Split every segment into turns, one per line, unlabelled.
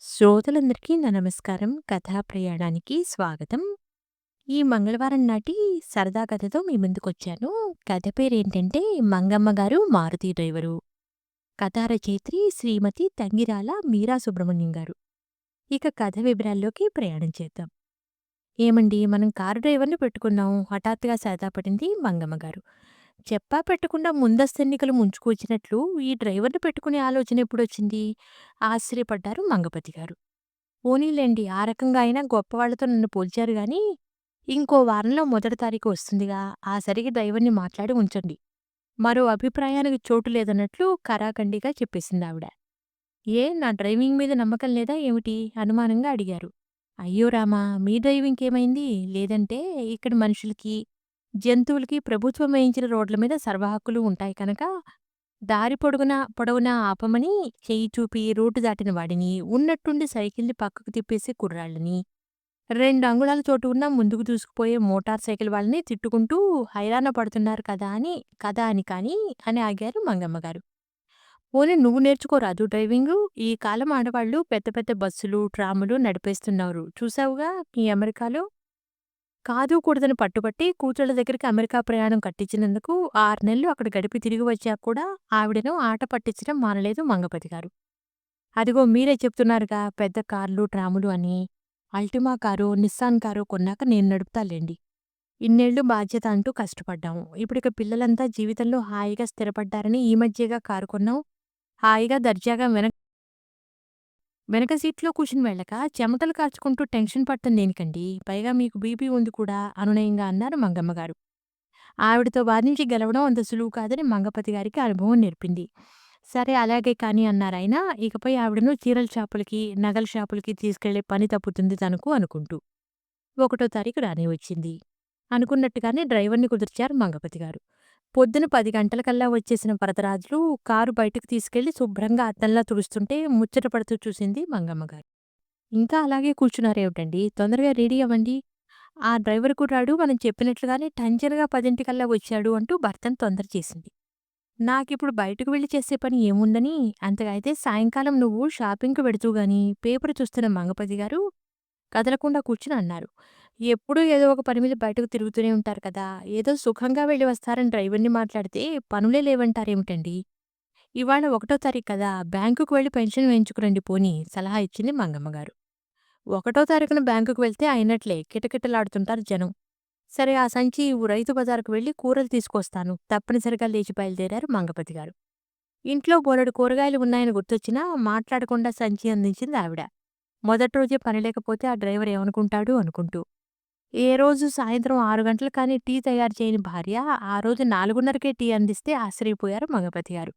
శ్రోతలందరికీ నా నమస్కారం. కథా ప్రయాణానికి స్వాగతం. ఈ మంగళవారం నాటి సరదా కథతో మీ ముందుకొచ్చాను. కథ పేరేంటంటే 'మంగమ్మ గారు మారుతి డ్రైవరు'. కథా రచయిత్రి శ్రీమతి తంగిరాల మీరా సుబ్రహ్మణ్యం గారు. ఇక కథ వివరాల్లోకి ప్రయాణం చేద్దాం. ఏమండి మనం కారు డ్రైవర్‌ని పెట్టుకున్నాం. హఠాత్తుగా సరదా పడింది మంగమ్మ గారు. చెప్పా పెట్టకుండా ముందస్తెన్నికలు ముంచుకొచ్చినట్లు ఈ డ్రైవర్‌ని పెట్టుకునే ఆలోచన ఎప్పుడొచ్చింది? ఆశ్చర్యపడ్డారు మంగపతి గారు. పోనీలెండి. ఆ రకంగా అయినా గొప్పవాళ్ళతో నన్ను పోల్చారు గానీ, ఇంకో వారంలో మొదటి తారీఖు వస్తుందిగా, ఆ సరికి డ్రైవర్‌ని మాట్లాడి ఉంచండి. మరో అభిప్రాయానికి చోటు లేదన్నట్లు ఖరాఖండిగా చెప్పేసిందావిడ. ఏ నా డ్రైవింగ్ మీద నమ్మకం లేదా ఏమిటి? అనుమానంగా అడిగారు. అయ్యో రామా! మీ డ్రైవింగ్‌కేమైంది? లేదంటే ఇక్కడి మనుషులకి, జంతువులకి ప్రభుత్వం వేయించిన రోడ్ల మీద సర్వహక్కులు ఉంటాయి కనుక దారి పొడవునా ఆపమని చెయ్యి చూపి రూటు దాటిన వాడిని, ఉన్నట్టుండి సైకిల్‌ని పక్కకు తిప్పేసే కుర్రాళ్ళని, 2 అంగుళాల చోటు ఉన్నా ముందుకు దూసుకుపోయే మోటార్ సైకిల్ వాళ్ళని తిట్టుకుంటూ హైరానా పడుతున్నారు కదా అని కానీ అని ఆగారు మంగమ్మగారు. పోనీ నువ్వు నేర్చుకోరాదూ డ్రైవింగు? ఈ కాలం ఆడవాళ్ళు పెద్ద పెద్ద బస్సులు, ట్రాములు నడిపేస్తున్నారు. చూసావుగా ఈ అమెరికాలో? కాదు కూడదని పట్టుబట్టి కూతుళ్ళ దగ్గరికి అమెరికా ప్రయాణం కట్టించినందుకు 6 నెలలు అక్కడ గడిపి తిరిగి వచ్చాక కూడా ఆవిడను ఆట పట్టించడం మానలేదు మంగపతి గారు. అదిగో మీరే చెప్తున్నారుగా పెద్ద కార్లు, ట్రాములు అని. అల్టిమా కారో, నిస్సాన్ కారో కొన్నాక నేను నడుపుతాలెండి. ఇన్నేళ్లు బాధ్యత అంటూ కష్టపడ్డాం. ఇప్పుడిక పిల్లలంతా జీవితంలో హాయిగా స్థిరపడ్డారని ఈ మధ్యేగా కారు కొన్నాం. హాయిగా దర్జాగా వెనక సీట్లో కూర్చుని వెళ్ళక చెమటలు కార్చుకుంటూ టెన్షన్ పడటం దేనికండి? పైగా మీకు బీపీ ఉంది కూడా అనునయంగా అన్నారు మంగమ్మగారు. ఆవిడతో వాదించి గెలవడం అంత సులువు కాదని మంగపతి గారికి అనుభవం నేర్పింది. సరే అలాగే కానీ అన్నారాయన. ఇకపై ఆవిడను చీరల షాపులకి, నగల షాపులకి తీసుకెళ్లే పని తప్పుతుంది తనకు అనుకుంటూ. ఒకటో తారీఖు రానే వచ్చింది. అనుకున్నట్టుగానే డ్రైవర్‌ని కుదిర్చారు మంగపతి గారు. పొద్దున 10 గంటలకల్లా వచ్చేసిన వరదరాజులు కారు బయటకు తీసుకెళ్లి శుభ్రంగా అద్దంలా తుడుస్తుంటే ముచ్చట పడుతూ చూసింది మంగమ్మగారు. ఇంకా అలాగే కూర్చున్నారేమిటండి? తొందరగా రెడీ అవ్వండి. ఆ డ్రైవర్ కుర్రాడు మనం చెప్పినట్లుగానే టంచనగా 10:00కల్లా వచ్చాడు అంటూ భర్తను తొందర చేసింది. నాకిప్పుడు బయటకు వెళ్లి చేసే పని ఏముందని, అంతగా అయితే సాయంకాలం నువ్వు షాపింగ్‌కి వెడుతూ గాని పేపర్ చూస్తున్న మంగపతి గారు కదలకుండా కూర్చుని అన్నారు. ఎప్పుడూ ఏదో ఒక పని మీద బయటకు తిరుగుతూనే ఉంటారు కదా! ఏదో సుఖంగా వెళ్లి వస్తారని డ్రైవర్‌ని మాట్లాడితే పనులే లేవంటారేమిటండి? ఇవాళ ఒకటో తారీఖు కదా! బ్యాంకుకు వెళ్లి పెన్షన్ వేయించుకురండి పోనీ సలహా ఇచ్చింది మంగమ్మగారు. ఒకటో తారీఖున బ్యాంకుకు వెళ్తే అయినట్లే కిటకిటలాడుతుంటారు జనం. సరే ఆ సంచి రైతు బజారుకు వెళ్లి కూరలు తీసుకొస్తాను. తప్పనిసరిగా లేచి బయలుదేరారు మంగపతి గారు. ఇంట్లో బోలెడు కూరగాయలు ఉన్నాయని గుర్తొచ్చినా మాట్లాడకుండా సంచి అందించింది ఆవిడ. మొదటి రోజే పని లేకపోతే ఆ డ్రైవర్ ఏమనుకుంటాడు అనుకుంటూ. ఏ రోజు సాయంత్రం 6 గంటలకు కానీ టీ తయారు చేయని భార్య ఆ రోజు 4:30కే టీ అందిస్తే ఆశ్చర్యపోయారు మగపతి గారు.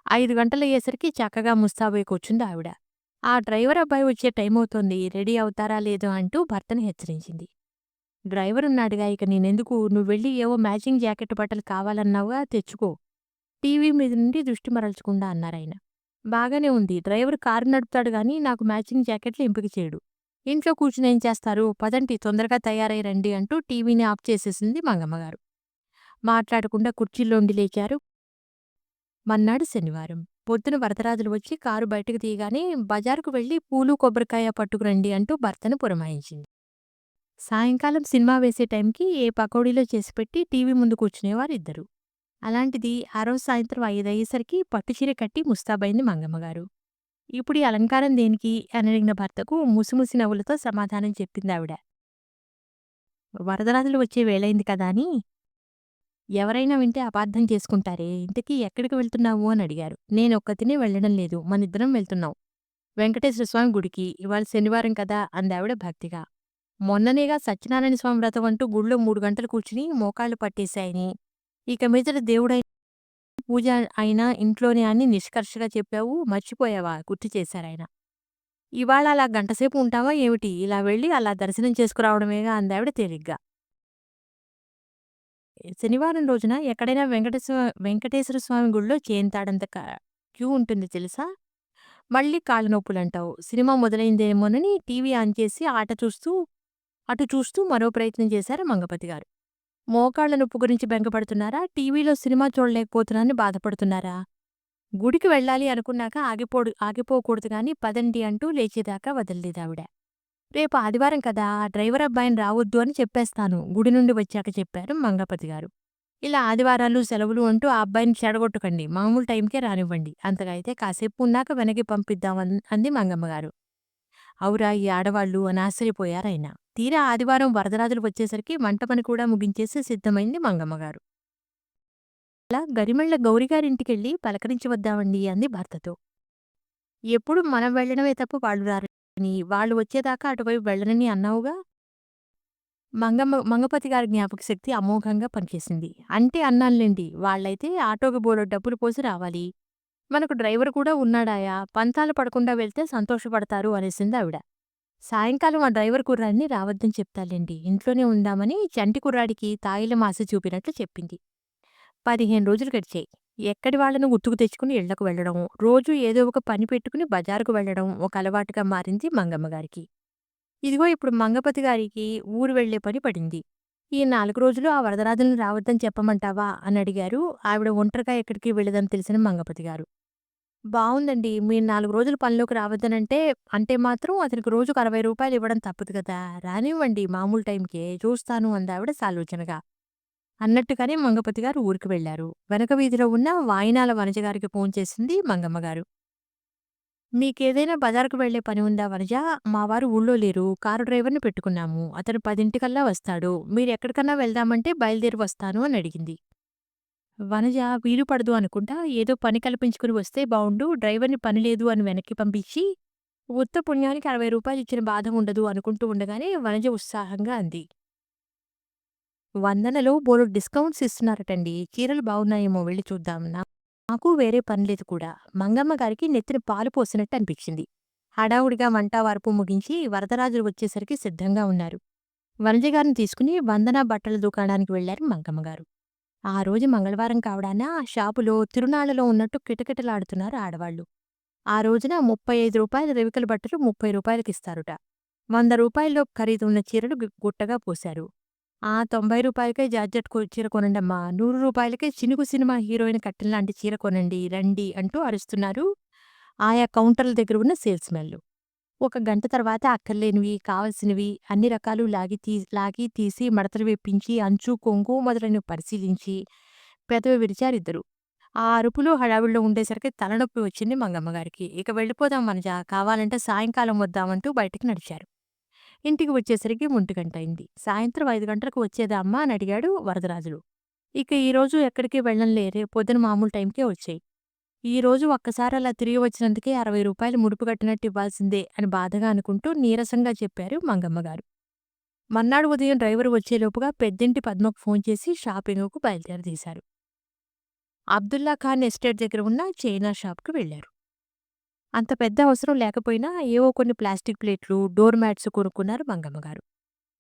5 గంటలయ్యేసరికి చక్కగా ముస్తాబై కూర్చుంది ఆవిడ. ఆ డ్రైవర్ అబ్బాయి వచ్చే టైమవుతోంది. రెడీ అవుతారా లేదో అంటూ భర్తని హెచ్చరించింది. డ్రైవరున్నాడుగా ఇక నేనెందుకు నువ్వెళ్ళి ఏవో మ్యాచింగ్ జాకెట్టు బట్టలు కావాలన్నావుగా తెచ్చుకో. టీవీ మీద నుండి దృష్టి మరల్చకుండా అన్నారాయన. బాగానే ఉంది. డ్రైవరు కారు నడుపుతాడు గానీ నాకు మ్యాచింగ్ జాకెట్లు ఎంపిక చేయడు. ఇంట్లో కూర్చునేం చేస్తారు? పదండి తొందరగా తయారై రండి అంటూ టీవీని ఆఫ్ చేసేసింది మంగమ్మగారు. మాట్లాడకుండా కుర్చీలోండి లేచారు. మర్నాడు శనివారం. పొద్దున వరదరాజులు వచ్చి కారు బయటకు తీయగానే బజారుకు వెళ్లి పూలు, కొబ్బరికాయ పట్టుకురండి అంటూ భర్తను పురమాయించింది. సాయంకాలం సినిమా వేసే టైంకి ఏ పకోడీలో చేసిపెట్టి టీవీ ముందు కూర్చునేవారిద్దరు. అలాంటిది ఆ రోజు సాయంత్రం 5 అయ్యేసరికి పట్టుచీర కట్టి ముస్తాబైంది మంగమ్మగారు. "ఇప్పుడు ఈ అలంకారం దేనికి?" అని అడిగిన భర్తకు ముసిముసి నవ్వులతో సమాధానం చెప్పిందావిడ. "వరదరాజులు వచ్చే వేళయింది కదా అని." ఎవరైనా వింటే అపార్థం చేసుకుంటారే. ఇంతకీ ఎక్కడికి వెళ్తున్నావు అని అడిగారు. నేనొక్కతినే వెళ్ళడం లేదు. మనిద్దరం వెళ్తున్నాం. వెంకటేశ్వర స్వామి గుడికి. ఇవాళ శనివారం కదా అందావిడ భక్తిగా. మొన్ననేగా సత్యనారాయణ స్వామి వ్రతం అంటూ గుడిలో 3 గంటలు కూర్చుని మోకాళ్ళు పట్టేశాయని. ఇక మీదట దేవుడైనా పూజ అయినా ఇంట్లోనే అని నిష్కర్షగా చెప్పావు. మర్చిపోయావా? గుర్తు చేశారాయన. ఇవాళ అలా గంటసేపు ఉంటావా ఏమిటి? ఇలా వెళ్ళి అలా దర్శనం చేసుకురావడమేగా అందావిడ తేలిగ్గా. శనివారం రోజున ఎక్కడైనా వెంకటేశ్వర స్వామి గుడిలో చేంతాడంత క్యూ ఉంటుంది తెలుసా? మళ్ళీ కాళ్ళ నొప్పులంటావు. సినిమా మొదలైందేమోనని టీవీ ఆన్ చేసి అటు చూస్తూ మరో ప్రయత్నం చేశారు మంగపతి గారు. మోకాళ్ళ నొప్పి గురించి బెంగపడుతున్నారా? టీవీలో సినిమా చూడలేకపోతున్నానని బాధపడుతున్నారా? గుడికి వెళ్ళాలి అనుకున్నాక ఆగిపోకూడదు గాని పదండి అంటూ లేచేదాకా వదలలేదావిడ. రేపు ఆదివారం కదా! డ్రైవర్ అబ్బాయిని రావొద్దు అని చెప్పేస్తాను గుడి నుండి వచ్చాక చెప్పారు మంగపతి గారు. ఇలా ఆదివారాలు, సెలవులు అంటూ ఆ అబ్బాయిని చెడగొట్టకండి. మామూలు టైంకే రానివ్వండి. అంతగా అయితే కాసేపు ఉన్నాక వెనక్కి పంపిద్దాం అంది మంగమ్మగారు. అవురా ఈ ఆడవాళ్ళు అని ఆశ్చర్యపోయారాయన. తీరా ఆదివారం వరదరాజులు వచ్చేసరికి వంట పని కూడా ముగించేసి సిద్ధమైంది మంగమ్మగారు. అలా గరిమెళ్ళ గౌరిగారింటికెళ్ళి పలకరించి వద్దామండి అంది భర్తతో. ఎప్పుడు మనం వెళ్ళడమే తప్ప వాళ్ళు రారని, వాళ్ళు వచ్చేదాకా అటువైపు వెళ్ళనని అన్నావుగా? మంగపతి గారి జ్ఞాపకశక్తి అమోఘంగా పనిచేసింది. అంటే అన్నానులెండి. వాళ్ళైతే ఆటోకి బోలెడు డబ్బులు పోసి రావాలి. మనకు డ్రైవర్ కూడా ఉన్నాడాయా, పంతాలు పడకుండా వెళ్తే సంతోషపడతారు అనేసిందావిడ. సాయంకాలం ఆ డ్రైవర్ కుర్రాడిని రావద్దని చెప్తాలెండి. ఇంట్లోనే ఉందామని చంటి కుర్రాడికి తాయిలం ఆశ చూపినట్లు చెప్పింది. 15 రోజులు గడిచాయి. ఎక్కడి వాళ్ళను గుర్తుకు తెచ్చుకుని ఇళ్ళకు వెళ్ళడం, రోజూ ఏదో ఒక పని పెట్టుకుని బజారుకు వెళ్ళడం ఒక అలవాటుగా మారింది మంగమ్మగారికి. ఇదిగో ఇప్పుడు మంగపతి గారికి ఊరు వెళ్లే పని పడింది. ఈ 4 రోజులు ఆ వరదరాజులను రావద్దని చెప్పమంటావా అని అడిగారు. ఆవిడ ఒంటరిగా ఎక్కడికి వెళ్ళదని తెలిసిన మంగపతి గారు. బావుందండి. మీరు 4 రోజులు పనిలోకి అంటే మాత్రం అతనికి రోజుకు రూ. 60 ఇవ్వడం తప్పదు కదా! రానివ్వండి మామూలు టైంకే చూస్తాను అందావిడ సాలోచనగా. అన్నట్టుగానే మంగపతి గారు ఊరికి వెళ్లారు. వెనక వీధిలో ఉన్న వాయినాల వనజగారికి ఫోన్ చేసింది మంగమ్మగారు. మీకేదైనా బజారుకు వెళ్లే పని ఉందా వనజ? మా వారు ఊళ్ళో లేరు. కారు డ్రైవర్‌ని పెట్టుకున్నాము. అతను 10:00కల్లా వస్తాడు. మీరెక్కడికన్నా వెళ్దామంటే బయలుదేరి వస్తాను అని అడిగింది. వనజ వీలు పడదు అనుకుంటా ఏదో పని కల్పించుకుని వస్తే బావుండు. డ్రైవర్‌ని పని లేదు అని వెనక్కి పంపించి, ఉత్త పుణ్యానికి రూ. 60 ఇచ్చిన బాధ ఉండదు అనుకుంటూ ఉండగానే వనజ ఉత్సాహంగా అంది. వందనలో బోలెడు డిస్కౌంట్స్ ఇస్తున్నారటండి. చీరలు బావున్నాయేమో వెళ్లి చూద్దాం. నాకు వేరే పనిలేదు కూడా. మంగమ్మ గారికి నెత్తిన పాలు పోసినట్టు అనిపించింది. హడావుడిగా వంట వార్పు ముగించి వరదరాజులు వచ్చేసరికి సిద్ధంగా ఉన్నారు. వనజగారిని తీసుకుని వందన బట్టల దుకాణానికి వెళ్లారు మంగమ్మగారు. ఆ రోజు మంగళవారం కావడాన షాపులో తిరునాళ్లలో ఉన్నట్టు కిటకిటలాడుతున్నారు ఆడవాళ్లు. ఆ రోజున రూ. 35 రేవికల బట్టలు రూ. 30కిస్తారుట. రూ. 100 ఖరీదున్న చీరలు గుట్టగా పోశారు. ఆ! రూ. 90కే జార్జెట్ చీర కొనండమ్మా. రూ. 100కే చినుకు సినిమా హీరోయిన్ కట్టెల్లాంటి చీర కొనండి, రండి అంటూ అరుస్తున్నారు ఆయా కౌంటర్ల దగ్గర ఉన్న సేల్స్‌మెన్లు. ఒక గంట తర్వాత అక్కర్లేనివి, కావలసినవి అన్ని రకాలు లాగి తీసి మడతలు వేపించి, అంచు, కొంగు మొదలైనవి పరిశీలించి పెదవి విరిచారిద్దరూ. ఆ అరుపులు, హడావిడిలో ఉండేసరికి తలనొప్పి వచ్చింది మంగమ్మగారికి. ఇక వెళ్ళిపోదాం వనజ, కావాలంటే సాయంకాలం వద్దామంటూ బయటికి నడిచారు. ఇంటికి వచ్చేసరికి 1:00 సాయంత్రం 5 గంటలకు వచ్చేదా అమ్మా అని అడిగాడు వరదరాజులు. ఇక ఈరోజు ఎక్కడికి వెళ్ళంలే, రేపొద్దున మామూలు టైంకే వచ్చేయి. ఈరోజు ఒక్కసారి అలా తిరిగి వచ్చినందుకే రూ. 60 ముడుపు కట్టినట్టు ఇవ్వాల్సిందే అని బాధగా అనుకుంటూ నీరసంగా చెప్పారు మంగమ్మగారు. మర్నాడు ఉదయం డ్రైవరు వచ్చేలోపుగా పెద్దింటి పద్మకు ఫోన్ చేసి షాపింగుకు బయలుదేరదీశారు. అబ్దుల్లా ఖాన్ ఎస్టేట్ దగ్గర ఉన్న చైనా షాప్‌కి వెళ్లారు. అంత పెద్ద అవసరం లేకపోయినా ఏవో కొన్ని ప్లాస్టిక్ ప్లేట్లు, డోర్ మ్యాట్స్ కొనుక్కున్నారు మంగమ్మగారు.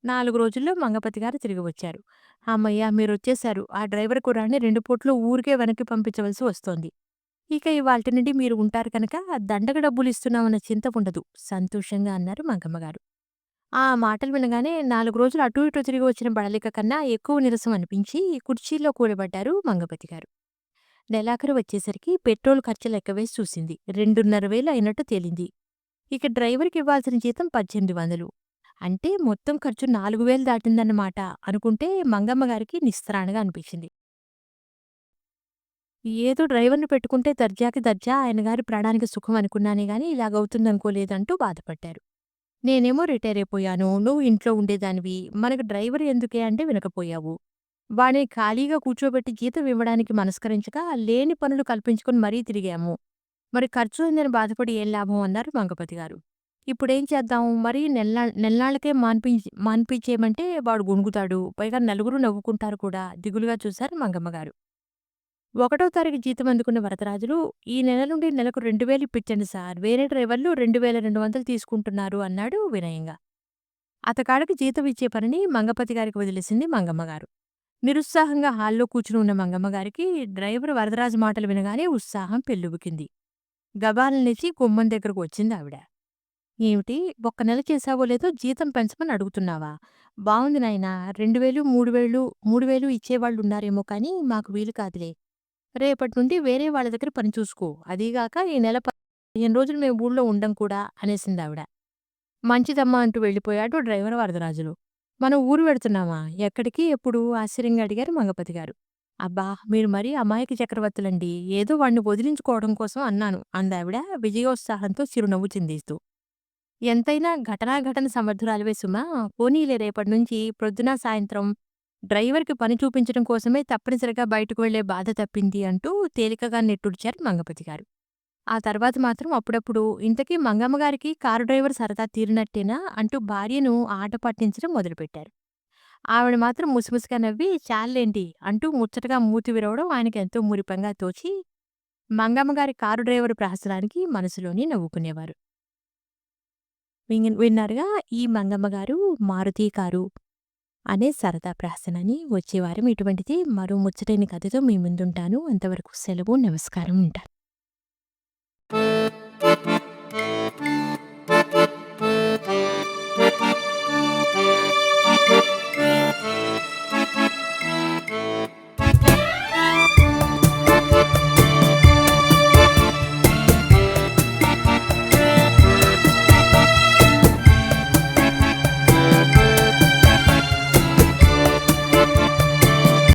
4 రోజుల్లో మంగపతి గారు తిరిగి వచ్చారు. హమ్మయ్య! మీరొచ్చేశారు. ఆ డ్రైవర్ కుర్రాడిని 2 పూట్లు ఊరికే వెనక్కి పంపించవలసి వస్తోంది. ఇక ఇవాల్టి నుండి మీరు ఉంటారు కనుక దండగ డబ్బులిస్తున్నామన్న చింత ఉండదు సంతోషంగా అన్నారు మంగమ్మగారు. ఆ మాటలు వినగానే 4 రోజులు అటూ ఇటూ తిరిగి వచ్చిన బడలిక కన్నా ఎక్కువ నీరసం అనిపించి కుర్చీలో కూలబడ్డారు మంగపతి గారు. నెలాఖరు వచ్చేసరికి పెట్రోల్ ఖర్చు లెక్కవేసి చూసింది. 2,500 అయినట్టు తేలింది. ఇక డ్రైవర్‌కివ్వాల్సిన జీతం 1800. అంటే మొత్తం ఖర్చు 4,000 దాటిందన్నమాట అనుకుంటే మంగమ్మగారికి నిస్త్రాణగా అనిపించింది. ఏదో డ్రైవర్‌ని పెట్టుకుంటే దర్జాకి దర్జా ఆయనగారి ప్రాణానికి సుఖం అనుకున్నానే గాని ఇలాగవుతుందనుకోలేదంటూ బాధపడ్డారు. నేనేమో రిటైరైపోయాను. నువ్వు ఇంట్లో ఉండేదానివి. మనకు డ్రైవర్ ఎందుకే అంటే వినకపోయావు. వాడిని ఖాళీగా కూర్చోబెట్టి జీతం ఇవ్వడానికి మనస్కరించక లేని పనులు కల్పించుకొని మరీ తిరిగాము. మరి ఖర్చు అయిందని బాధపడి ఏం లాభం అన్నారు మంగపతి గారు. ఇప్పుడేం చేద్దాం? మరీ నెల్లాళ్ళకే మాన్పించేయమంటే వాడు గొణుగుతాడు. పైగా నలుగురు నవ్వుకుంటారు కూడా దిగులుగా చూశారు మంగమ్మగారు. ఒకటో తారీఖు జీతం అందుకున్న వరదరాజులు, "ఈ నెల నుండి నెలకు 2000 ఇప్పించండి సార్. వేరే డ్రైవర్లు 2200 తీసుకుంటున్నారు" అన్నాడు వినయంగా. అతగాడికి జీతం ఇచ్చే పనిని మంగపతి గారికి వదిలేసింది మంగమ్మగారు. నిరుత్సాహంగా హాల్లో కూర్చుని ఉన్న మంగమ్మగారికి డ్రైవర్ వరదరాజు మాటలు వినగానే ఉత్సాహం పెల్లుబుకింది. గబాలను లేచి గుమ్మం దగ్గరకు వచ్చిందావిడ. "ఏమిటి, ఒక్క నెల చేశావో లేదో జీతం పెంచమని అడుగుతున్నావా? బావుంది నాయనా, 2000, 3000 ఇచ్చేవాళ్ళున్నారేమో కానీ మాకు వీలు కాదులే. రేపటి నుండి వేరే వాళ్ళ దగ్గర పని చూసుకో. అదీగాక ఈ నెల 15 రోజులు మేము ఊళ్ళో ఉండం కూడా అనేసిందావిడ. మంచిదమ్మా అంటూ వెళ్ళిపోయాడు డ్రైవర్ వరదరాజులు. మనం ఊరు వెడుతున్నామా? ఎక్కడికి? ఎప్పుడు? ఆశ్చర్యంగా అడిగారు మంగపతి గారు. అబ్బా! మీరు మరీ అమాయక చక్రవర్తులండి. ఏదో వాడిని వదిలించుకోవడం కోసం అన్నాను అందావిడ విజయోత్సాహంతో చిరునవ్వు చిందిస్తూ. ఎంతైనా ఘటనాఘటన సమర్థురాలివే సుమా! పోనీలే రేపటినుంచి ప్రొద్దున, సాయంత్రం డ్రైవర్‌కి పని చూపించడం కోసమే తప్పనిసరిగా బయటకు వెళ్ళే బాధ తప్పింది అంటూ తేలికగా నిట్టూర్చారు మంగపతి గారు. ఆ తర్వాత మాత్రం అప్పుడప్పుడు ఇంతకీ మంగమ్మ గారికి కారు డ్రైవర్ సరదా తీరినట్టేనా అంటూ భార్యను ఆట పట్టించడం మొదలుపెట్టారు. ఆవిడ మాత్రం ముసిముసిగా నవ్వి చాల్లేంటి అంటూ ముచ్చటగా మూతి విరవడం ఆయనకెంతో మురిపంగా తోచి మంగమ్మ గారి కారు డ్రైవరు ప్రహసనానికి మనసులోనే నవ్వుకునేవారు. విన్నారుగా ఈ మంగమ్మ గారు మారుతి కారు అనే సరదా ప్రహసనాన్ని. వచ్చే వారం ఇటువంటిది మరో ముచ్చటైన కథతో మీ ముందుంటాను. అంతవరకు సెలవు. నమస్కారం. ఉంటాను.